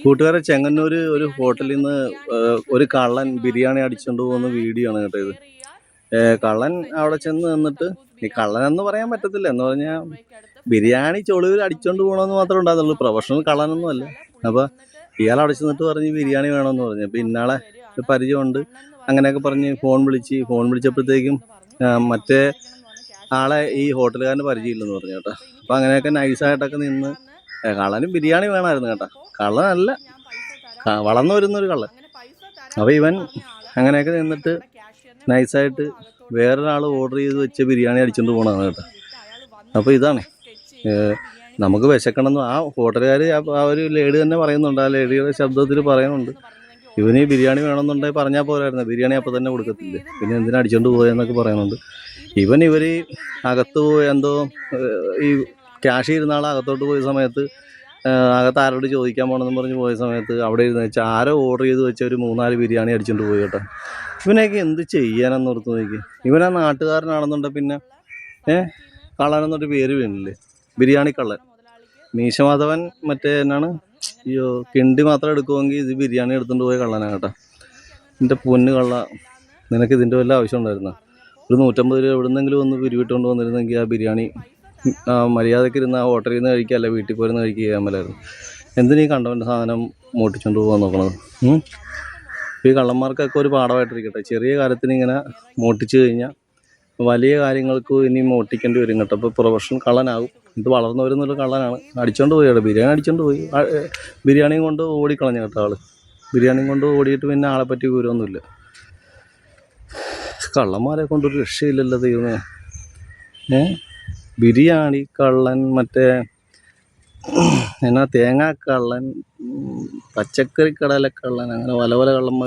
കൂട്ടുകാരെ ചെങ്ങന്നൂര് ഒരു ഹോട്ടലിൽ നിന്ന് ഒരു കള്ളൻ ബിരിയാണി അടിച്ചുകൊണ്ട് പോകുന്ന വീഡിയോ ആണ് കേട്ടോ ഇത്. കള്ളൻ അവിടെ ചെന്ന് നിന്നിട്ട്, ഈ കള്ളനെന്ന് പറയാൻ പറ്റത്തില്ല, എന്ന് പറഞ്ഞാൽ ബിരിയാണി ചൊളിവിൽ അടിച്ചോണ്ട് പോകണമെന്ന് മാത്രമേ ഉണ്ടാകുന്നുള്ളൂ. പ്രൊഫഷണൽ കള്ളനൊന്നും അല്ല. അപ്പോൾ ഇയാൾ അവിടെ ചെന്നിട്ട് പറഞ്ഞ് ബിരിയാണി വേണമെന്ന് പറഞ്ഞു. അപ്പോൾ ഇന്നാളെ പരിചയമുണ്ട് അങ്ങനെയൊക്കെ പറഞ്ഞ് ഫോൺ വിളിച്ചപ്പോഴത്തേക്കും മറ്റേ ആളെ ഈ ഹോട്ടലുകാരന് പരിചയമില്ലെന്ന് പറഞ്ഞു കേട്ടോ. അപ്പോൾ അങ്ങനെയൊക്കെ നൈസായിട്ടൊക്കെ നിന്ന് കള്ളന് ബിരിയാണി വേണമായിരുന്നു കേട്ടോ. കള്ളനല്ല, വളർന്നു വരുന്നൊരു കള്ളൻ. അപ്പോൾ ഇവൻ അങ്ങനെയൊക്കെ നിന്നിട്ട് നൈസായിട്ട് വേറൊരാൾ ഓർഡർ ചെയ്ത് വെച്ച ബിരിയാണി അടിച്ചുകൊണ്ട് പോകണതാണ് കേട്ടോ. അപ്പോൾ ഇതാണ് നമുക്ക് വിശക്കണമെന്ന് ആ ഹോട്ടലുകാർ ആ ഒരു ലേഡി തന്നെ പറയുന്നുണ്ട്. ആ ലേഡിയുടെ ശബ്ദത്തിൽ പറയുന്നുണ്ട്, ഇവന് ഈ ബിരിയാണി വേണമെന്നുണ്ടെങ്കിൽ പറഞ്ഞാൽ പോരായിരുന്നു, ബിരിയാണി അപ്പോൾ തന്നെ കൊടുക്കത്തില്ല, പിന്നെ എന്തിനാ അടിച്ചുകൊണ്ട് പോയെന്നൊക്കെ പറയുന്നുണ്ട്. ഇവർ അകത്ത് പോയി എന്തോ ഈ ക്യാഷ് ഇരുന്ന ആൾ അകത്തോട്ട് പോയ സമയത്ത് അകത്ത് ആരോട് ചോദിക്കാൻ പോകണമെന്ന് പറഞ്ഞ് പോയ സമയത്ത് അവിടെ ഇരുന്ന് വെച്ചാൽ ആരോ ഓർഡർ ചെയ്ത് വെച്ച ഒരു 3-4 ബിരിയാണി അടിച്ചുകൊണ്ട് പോയി കേട്ടോ. ഇവനെയൊക്കെ എന്ത് ചെയ്യാനെന്ന് ഓർത്ത് നോക്കി. ഇവനാ നാട്ടുകാരനാണെന്നുണ്ടെങ്കിൽ പിന്നെ കള്ളനെന്നൊരു പേര് വീണില്ലേ, ബിരിയാണി കള്ളൻ. മീശമാധവൻ മറ്റേ എന്നാണ്, അയ്യോ കിണ്ടി മാത്രം എടുക്കുമെങ്കിൽ ഇത് ബിരിയാണി എടുത്തുകൊണ്ട് പോയ കള്ളനാണ് കേട്ടോ. എൻ്റെ പൊന്ന് കള്ള, നിനക്ക് ഇതിൻ്റെ വല്ല ആവശ്യം ഉണ്ടായിരുന്നോ? ഒരു 150 രൂപ എവിടുന്നെങ്കിലും ഒന്ന് പിരിവിട്ടുകൊണ്ട് വന്നിരുന്നെങ്കിൽ ആ ബിരിയാണി മര്യാദയ്ക്ക് ഇരുന്ന് ആ ഹോട്ടലിൽ നിന്ന് കഴിക്കുകയല്ല, വീട്ടിൽ പോയിരുന്ന് കഴിക്കുക ചെയ്യാൻ മേലായിരുന്നു. എന്തിനീ കണ്ടവൻ്റെ സാധനം മോട്ടിച്ചുകൊണ്ട് പോകാൻ നോക്കണത്? ഈ കള്ളന്മാർക്കൊക്കെ ഒരു പാഠമായിട്ടിരിക്കട്ടെ. ചെറിയ കാര്യത്തിന് ഇങ്ങനെ മോട്ടിച്ചു കഴിഞ്ഞാൽ വലിയ കാര്യങ്ങൾക്ക് ഇനി മോട്ടിക്കേണ്ടി വരും കേട്ടോ. അപ്പോൾ പ്രൊഫഷണൽ കള്ളനാകും. ഇത് വളർന്നു വരുന്നൊരു കള്ളനാണ്. അടിച്ചോണ്ട് പോയി കേട്ടോ, ബിരിയാണി അടിച്ചോണ്ട് പോയി. ബിരിയാണിയും കൊണ്ട് ഓടിക്കളഞ്ഞ കേട്ടോ ആള്. ബിരിയാണിയും കൊണ്ട് ഓടിയിട്ട് പിന്നെ ആളെ പറ്റി വിവരമൊന്നുമില്ല. കള്ളന്മാരെ കൊണ്ടൊരു രക്ഷയില്ലല്ലോ ദൈവമേ. ബിരിയാണി കള്ളൻ, മറ്റേ എന്നാ തേങ്ങാക്കള്ളൻ, പച്ചക്കറി കടലക്കള്ളൻ, അങ്ങനെ പല പല കള്ളന്മാർ.